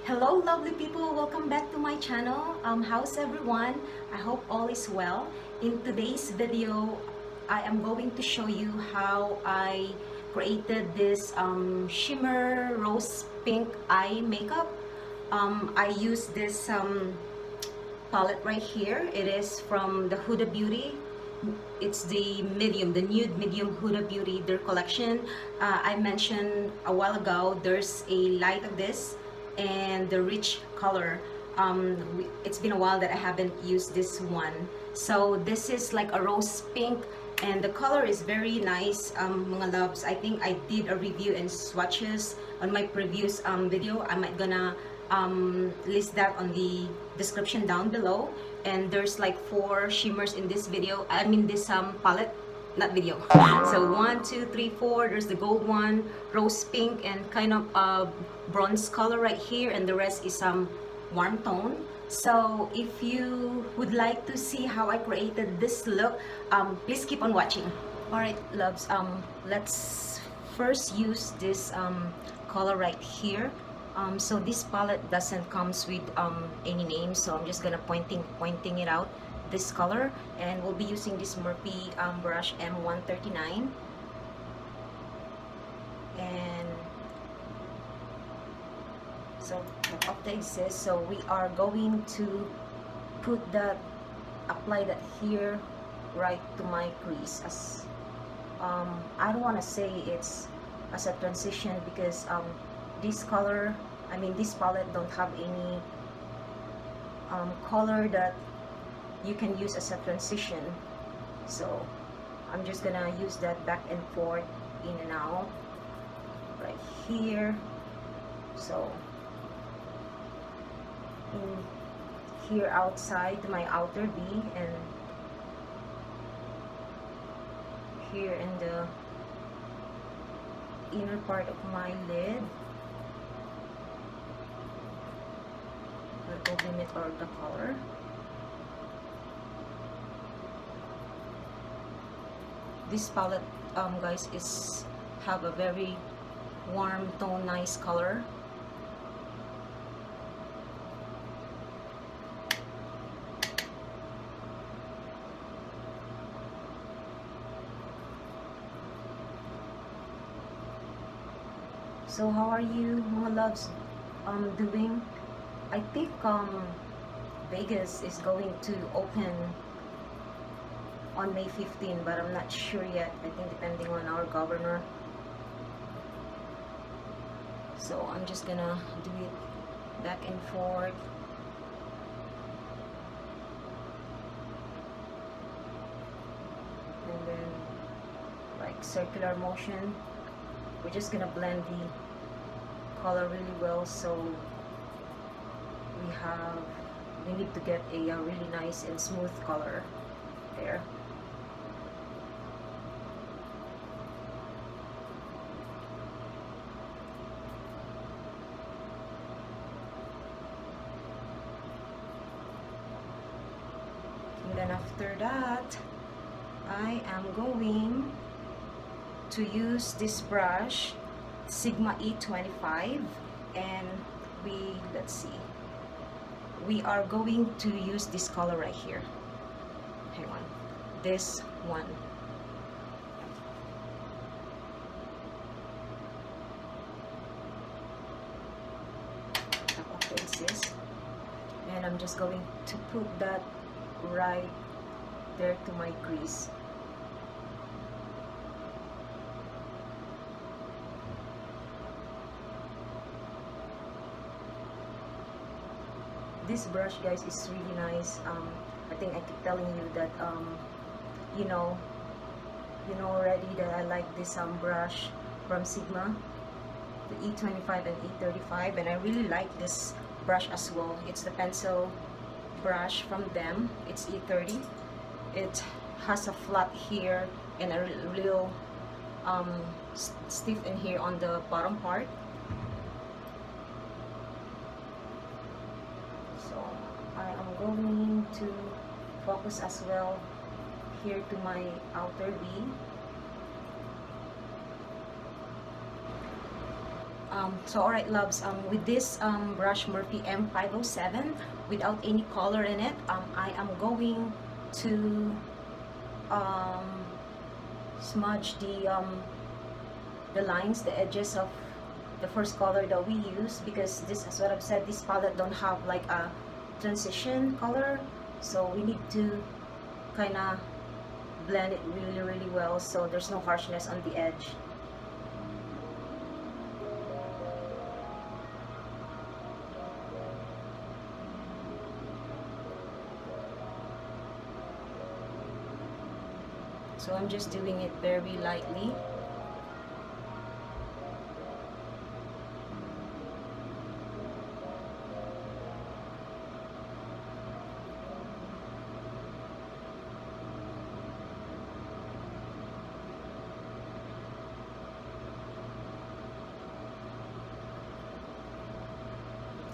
Hello lovely people, welcome back to my channel. How's everyone? I hope all is well. In today's video, I am going to show you how I created this shimmer rose pink eye makeup. I use this palette right here. It is from the Huda Beauty. It's the medium, the nude medium Huda Beauty, their collection. I mentioned a while ago, there's a light of this and the rich color. It's been a while that I haven't used this one. So this is like a rose pink and the color is very nice, mga loves. I think I did a review and swatches on my previous video. I'm gonna list that on the description down below. And there's like 4 shimmers in this video, I mean this palette, not video. So 1 2 3 4, there's the gold one, rose pink, and kind of bronze color right here, and the rest is warm tone. So if you would like to see how I created this look, please keep on watching. Alright loves, let's first use this color right here. So this palette doesn't comes with any name, so I'm just gonna pointing it out, this color, and we'll be using this Morphe brush M139. And so the update says, so we are going to apply that here right to my crease. As I don't want to say it's as a transition because this color, I mean this palette don't have any color that you can use as a transition, so I'm just gonna use that back and forth, in and out right here. So in here outside my outer V, and here in the inner part of my lid, the limit or the color. This palette, guys, have a very warm tone, nice color. So how are you, mga loves, doing? I think Vegas is going to open on May 15, but I'm not sure yet. I think depending on our governor. So I'm just gonna do it back and forth. And then like circular motion. We're just gonna blend the color really well, so we need to get a really nice and smooth color there. And then after that, I am going to use this brush, Sigma E25, and let's see, we are going to use this color right here. Hang on, this one. And I'm just going to put that right there to my crease. This brush, guys, is really nice. I think I keep telling you that you know already that I like this brush from Sigma, the E25 and E35, and I really like this brush as well. It's the pencil brush from them. It's E30. It has a flat here and a real stiff in here on the bottom part. I am going to focus as well here to my outer V. Alright loves, with this brush Morphe M507 without any color in it, I am going to smudge the lines, the edges of the first color that we use, because this is what I've said, this palette don't have like a transition color, so we need to kind of blend it really well so there's no harshness on the edge. So I'm just doing it very lightly.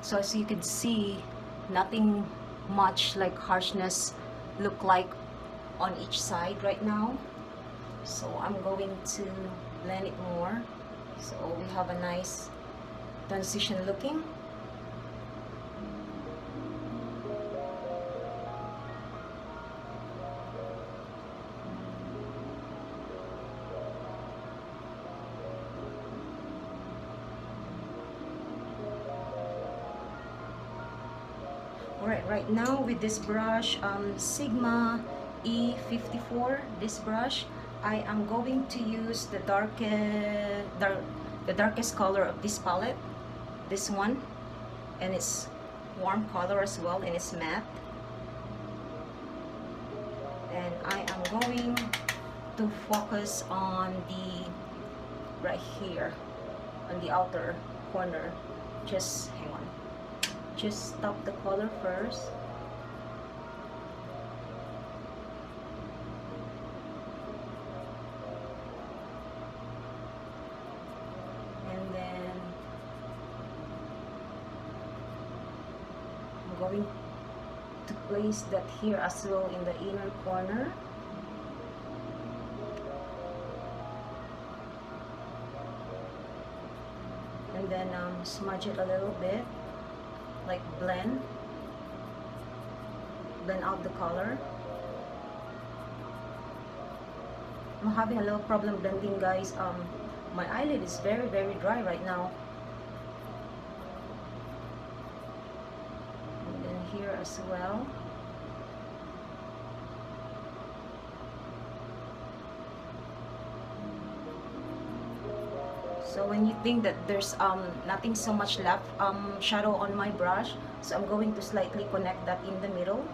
So as you can see, nothing much like harshness look like on each side right now. So I'm going to blend it more so we have a nice transition looking. Alright, right now with this brush, Sigma E54, this brush, I am going to use the darkest color of this palette, this one, and it's warm color as well, and it's matte. And I am going to focus on the right here, on the outer corner. Just hang on. Just stop the color first. And then I'm going to place that here as well in the inner corner. And then smudge it a little bit. Like blend out the color. I'm having a little problem blending, guys. My eyelid is very dry right now. And then here as well. So when you think that there's nothing so much left shadow on my brush, so I'm going to slightly connect that in the middle.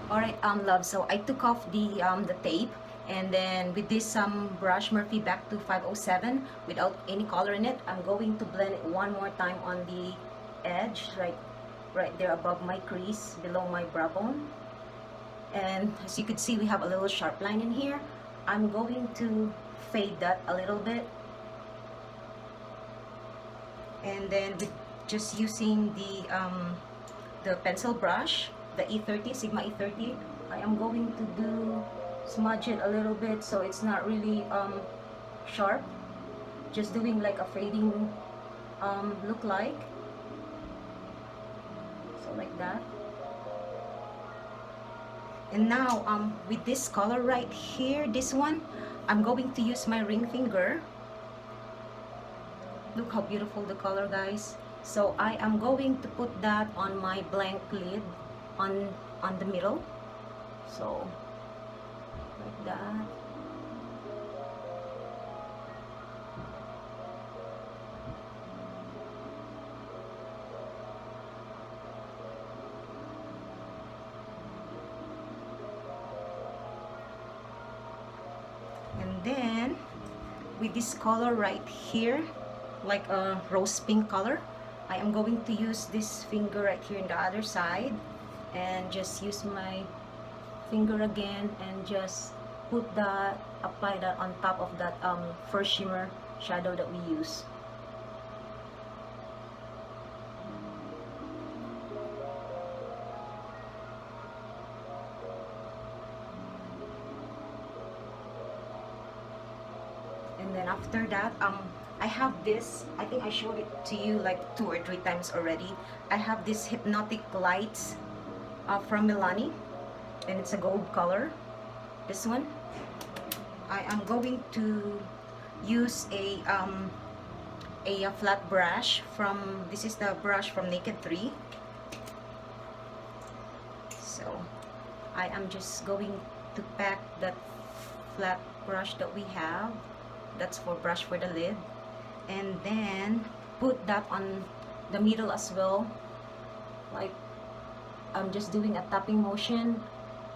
Alright, love, so I took off the tape. And then with this brush Morphe back to 507 without any color in it, I'm going to blend it one more time on the edge, right there above my crease, below my brow bone. And as you can see, we have a little sharp line in here. I'm going to fade that a little bit. And then with just using the pencil brush, the E30, Sigma E30, I am going to smudge it a little bit so it's not really sharp, just doing like a fading look like, so like that. And now with this color right here, this one, I'm going to use my ring finger. Look how beautiful the color, guys. So I am going to put that on my blank lid on the middle, so like that. And then with this color right here, like a rose pink color, I am going to use this finger right here in the other side and just use my finger again and just put that, apply that on top of that first shimmer shadow that we use. And then after that, I have this, I think I showed it to you like 2 or 3 times already. I have this hypnotic lights from Milani, and it's a gold color. This one, I am going to use a flat brush from, this is the brush from Naked 3. So I am just going to pack that flat brush that we have. That's for brush for the lid, and then put that on the middle as well. Like, I'm just doing a tapping motion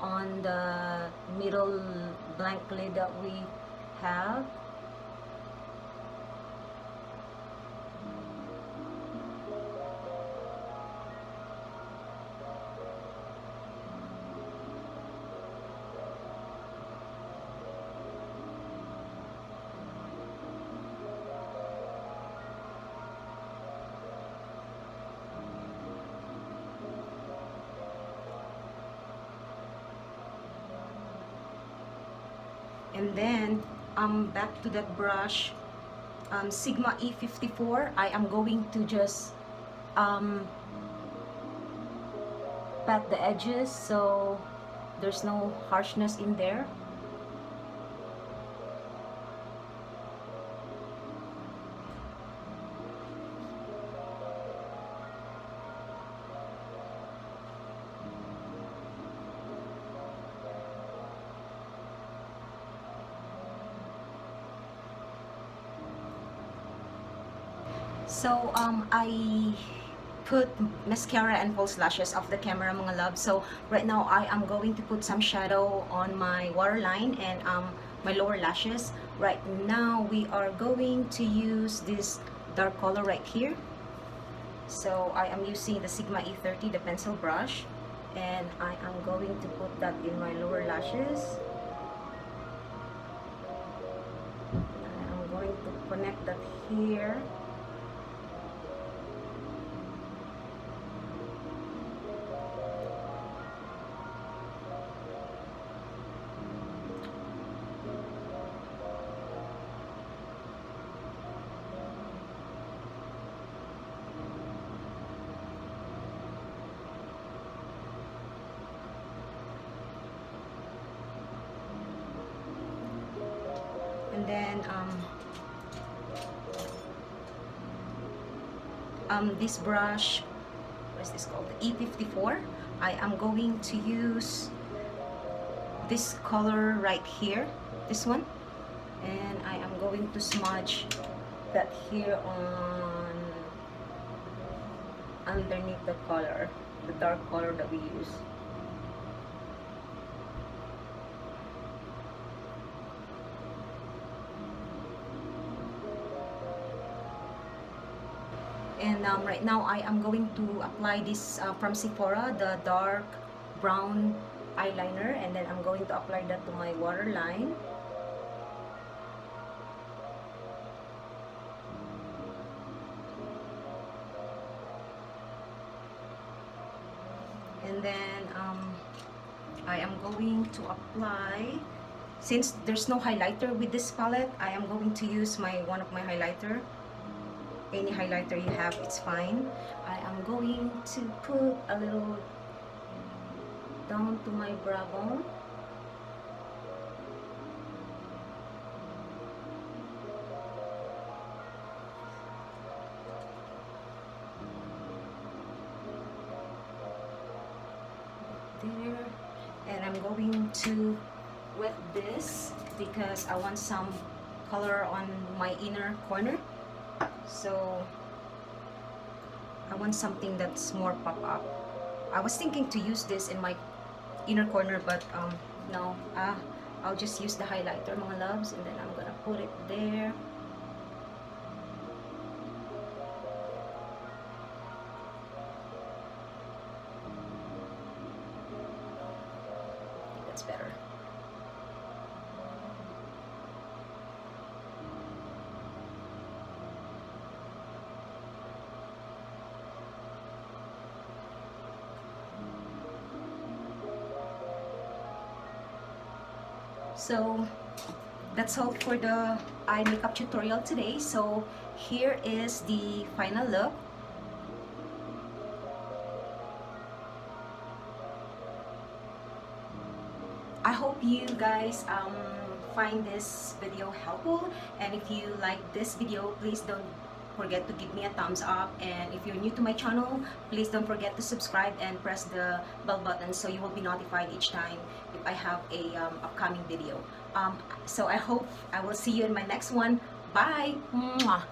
on the middle blank lid that we have. And then back to that brush, Sigma E54. I am going to just pat the edges so there's no harshness in there. So I put mascara and false lashes off the camera, mga love. So right now I am going to put some shadow on my waterline and my lower lashes. Right now we are going to use this dark color right here. So I am using the Sigma E30, the pencil brush, and I am going to put that in my lower lashes. I'm going to connect that here. And then this brush, what is this called? The E54. I am going to use this color right here, this one, and I am going to smudge that here on underneath the color, the dark color that we use. And right now I am going to apply this from Sephora, the dark brown eyeliner, and then I'm going to apply that to my waterline. And then I am going to apply, since there's no highlighter with this palette, I am going to use one of my highlighter. Any highlighter you have, it's fine. I am going to put a little down to my brow bone. There. And I'm going to wet this because I want some color on my inner corner. So I want something that's more pop up. I was thinking to use this in my inner corner, but no, I'll just use the highlighter, mga loves, and then I'm gonna put it there. That's better. So that's all for the eye makeup tutorial today. So here is the final look. I hope you guys find this video helpful, and if you like this video, please don't forget to give me a thumbs up, and if you're new to my channel, please don't forget to subscribe and press the bell button so you will be notified each time if I have a upcoming video. So I hope I will see you in my next one. Bye. Mwah.